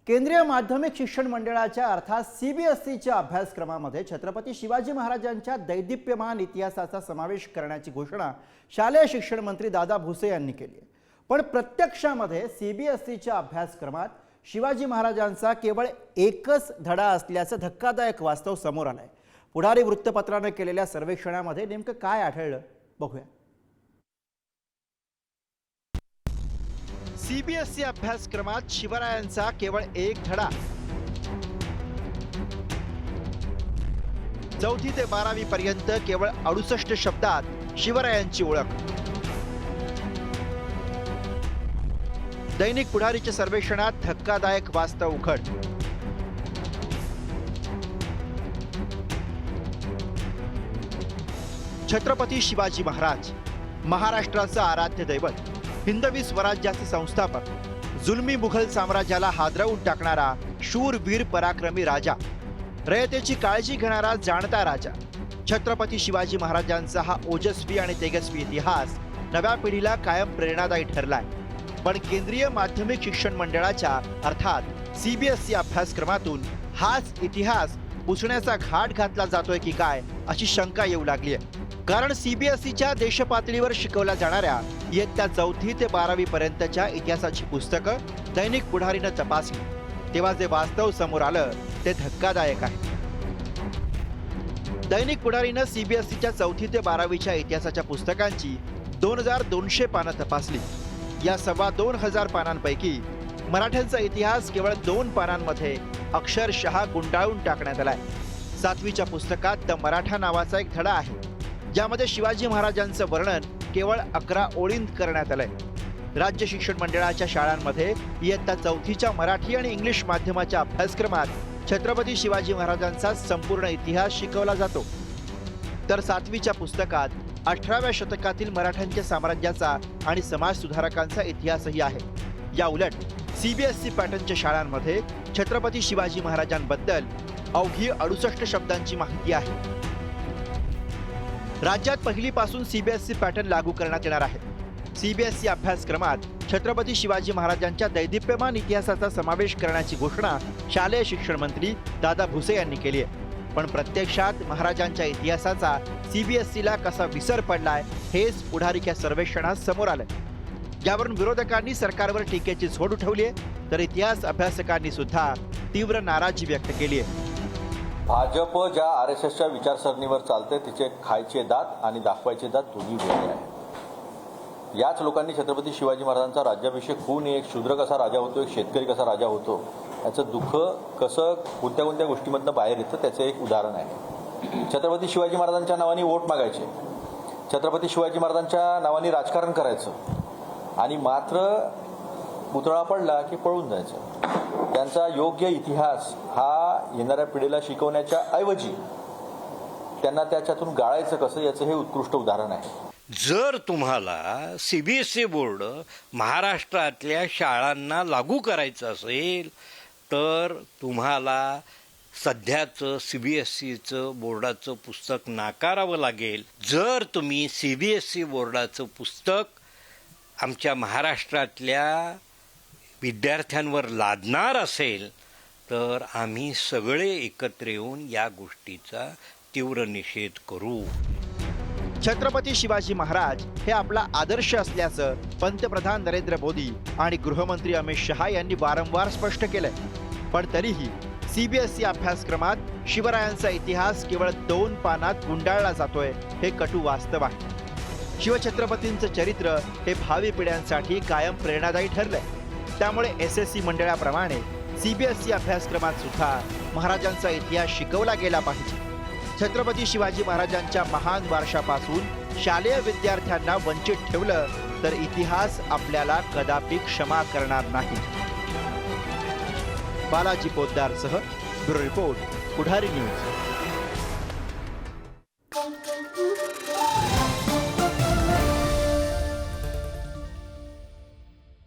केंद्रीय माध्यमिक शिक्षण मंडळाच्या अर्थात सीबीएसईच्या अभ्यासक्रमामध्ये छत्रपती शिवाजी महाराजांच्या दैदिप्यमान इतिहासाचा समावेश करण्याची घोषणा शालेय शिक्षण मंत्री दादा भुसे यांनी केली आहे। पण प्रत्यक्षामध्ये सीबीएसईच्या अभ्यासक्रमात शिवाजी महाराजांचा केवळ एकच धडा असल्याचं धक्कादायक वास्तव समोर आलंय। पुढारी वृत्तपत्राने केलेल्या सर्वेक्षणामध्ये नेमकं काय आढळलं बघूया। सीबीएसई अभ्यासक्रमात शिवरायांचा केवळ एक धडा। 4वी ते 12वी पर्यंत केवळ 68 शब्दात शिवरायांची ओळख। दैनिक पुढारीच्या सर्वेक्षणात धक्कादायक वास्तव उघड। छत्रपती शिवाजी महाराज महाराष्ट्राचं आराध्य दैवत, हिंदवी स्वराज्याचे संस्थापक, जुलमी मुघल साम्राज्याला हादरवून टाकणारा शूरवीर पराक्रमी राजा, रयतेची काळजी घेणारा जाणता राजा। छत्रपती शिवाजी महाराजांचा हा ओजस्वी आणि तेजस्वी इतिहास नव्या पिढीला कायम प्रेरणादायी ठरलाय। पण केंद्रीय माध्यमिक शिक्षण मंडळाच्या अर्थात सीबीएसई अभ्यासक्रमातून हाच इतिहास पुसण्याचा घाट घातला जातोय की काय अशी शंका येऊ लागली आहे। कारण सीबीएसईच्या देशपातळीवर शिकवल्या जाणाऱ्या इयत्ता 4वी ते 12वी पर्यंतच्या इतिहासाची पुस्तकं दैनिक पुढारीनं तपासली तेव्हा जे वास्तव समोर आलं ते धक्कादायक आहे। दैनिक पुढारीनं सीबीएसईच्या 4वी ते 12वीच्या इतिहासाच्या पुस्तकांची 2200 पानं तपासली। या 2,2500 पानांपैकी मराठ्यांचा इतिहास केवळ 2 पानांमध्ये अक्षरशः गुंडाळून टाकण्यात आलाय। 7वीच्या पुस्तकात द मराठा नावाचा एक धडा आहे, ज्यामध्ये शिवाजी महाराजांचं वर्णन केवळ 11 ओळींत करण्यात आलंय। राज्य शिक्षण मंडळाच्या शाळांमध्ये इयत्ता 4थीच्या मराठी आणि इंग्लिश माध्यमाच्या अभ्यासक्रमात छत्रपती शिवाजी महाराजांचा संपूर्ण इतिहास शिकवला जातो। तर 7वीच्या पुस्तकात 18व्या शतकातील मराठ्यांच्या साम्राज्याचा आणि समाज सुधारकांचा इतिहासही आहे। या उलट सीबीएसई पॅटर्नच्या शाळांमध्ये छत्रपती शिवाजी महाराजांबद्दल अवघी 68 शब्दांची माहिती आहे। राज्यात पहिलीपासून सीबीएसई पॅटर्न लागू करण्यात येणार आहे। सीबीएसई अभ्यासक्रमात छत्रपती शिवाजी महाराजांच्या दैदिप्यमान इतिहासाचा समावेश करण्याची घोषणा शालेय शिक्षण मंत्री दादा भुसे यांनी केली आहे। पण प्रत्यक्षात महाराजांच्या इतिहासाचा सीबीएसईला कसा विसर पडलाय हेच पुढारीच्या सर्वेक्षणात समोर आलंय। यावरून विरोधकांनी सरकारवर टीकेची झोड उठवली आहे, तर इतिहास अभ्यासकांनी सुद्धा तीव्र नाराजी व्यक्त केली आहे। भाजप ज्या आरएसएसच्या विचारसरणीवर चालते तिचे खायचे दात आणि दाखवायचे दात दोन्ही वेगळे आहेत। याच लोकांनी छत्रपती शिवाजी महाराजांचा राज्याभिषेक होऊन एक शूद्र कसा राजा होतो, एक शेतकरी कसा राजा होतो, याचं दुःख कसं कोणत्या कोणत्या गोष्टीमधनं बाहेर येतं त्याचं एक उदाहरण आहे। छत्रपती शिवाजी महाराजांच्या नावाने वोट मागायचे, छत्रपती शिवाजी महाराजांच्या नावाने राजकारण करायचं आणि मात्र पुतळा पडला की पळून जायचं। त्यांचा योग्य इतिहास हा येणाऱ्या पिढीला शिकवण्याच्या ऐवजी त्यांना त्याच्यातून गाळायचं कसं याचं हे उत्कृष्ट उदाहरण आहे। जर तुम्हाला सीबीएसई बोर्ड महाराष्ट्रातल्या शाळांना लागू करायचं असेल तर तुम्हाला सध्याचं सीबीएसईचं बोर्डाचं पुस्तक नाकारावं लागेल। जर तुम्ही सीबीएसई बोर्डाचं पुस्तक आमच्या महाराष्ट्रातल्या विद्यार्थ्यांवर लादणार असेल तर आम्ही सगळे एकत्र येऊन या गोष्टीचा तीव्र निषेध करू। छत्रपती शिवाजी महाराज हे आपला आदर्श असल्याचं पंतप्रधान नरेंद्र मोदी आणि गृहमंत्री अमित शहा यांनी वारंवार स्पष्ट केलंय। पण तरीही सीबीएसई अभ्यासक्रमात शिवरायांचा इतिहास केवळ 2 पानात गुंडाळला जातोय हे कटू वास्तव आहे। शिवछत्रपतींचं चरित्र हे भावी पिढ्यांसाठी कायम प्रेरणादायी ठरलंय। त्यामुळे एसएससी मंडळाप्रमाणे सीबीएसई अभ्यासक्रमात सुद्धा महाराजांचा इतिहास शिकवला गेला पाहिजे। छत्रपती शिवाजी महाराजांच्या महान वारशापासून शालेय विद्यार्थ्यांना वंचित ठेवलं तर इतिहास आपल्याला कदापि क्षमा करणार नाही। बालाजी पोद्दारसह ब्युरो रिपोर्ट, पुढारी न्यूज।